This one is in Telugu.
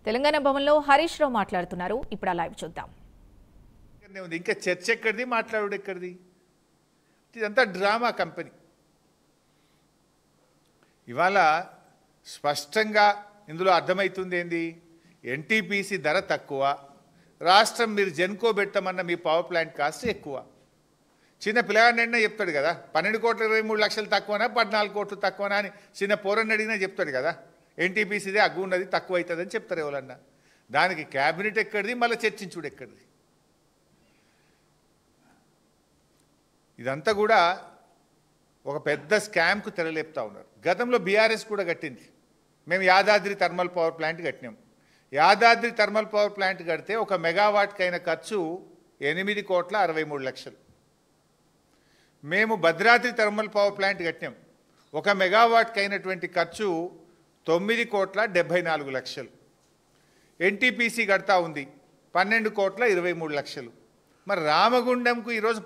తెలంగాణ భవన్లో హరీష్ రావు మాట్లాడుతున్నారు. ఇప్పుడు ఆ లైవ్ చూద్దాం. ఇంకా చర్చ ఎక్కడిది, మాట్లాడు ఎక్కడిది? ఇదంతా డ్రామా కంపెనీ. ఇవాళ స్పష్టంగా ఇందులో అర్థమవుతుంది ఏంది? ఎన్టీపీసీ ధర తక్కువ, రాష్ట్రం మీరు జెన్కో పెట్టమన్న మీ పవర్ ప్లాంట్ కాస్ట్ ఎక్కువ. చిన్న పిల్లగాడినైనా చెప్తాడు కదా, 12,23,00,000 తక్కువనా 14 కోట్లు తక్కువనా అని చిన్న పోరన్ని అడిగినా చెప్తాడు కదా. ఎన్టీపీసీదే అగ్గు ఉన్నది, తక్కువ అవుతుందని చెప్తారు ఎవరన్నా. దానికి క్యాబినెట్ ఎక్కడిది, మళ్ళీ చర్చించుడు ఎక్కడిది? ఇదంతా కూడా ఒక పెద్ద స్కామ్కు తెరలేపుతా ఉన్నారు. గతంలో బీఆర్ఎస్ కూడా కట్టింది. మేము యాదాద్రి థర్మల్ పవర్ ప్లాంట్ కట్టినాం. యాదాద్రి థర్మల్ పవర్ ప్లాంట్ కడితే 1 మెగావాట్కి అయిన ఖర్చు 8,63,00,000. మేము భద్రాద్రి థర్మల్ పవర్ ప్లాంట్ కట్టినాం. 1 మెగావాట్కి అయినటువంటి ఖర్చు 9,74,00,000. ఎన్టీపీసీ కడతా ఉంది 12,23,00,000. మరి రామగుండంకు ఈరోజు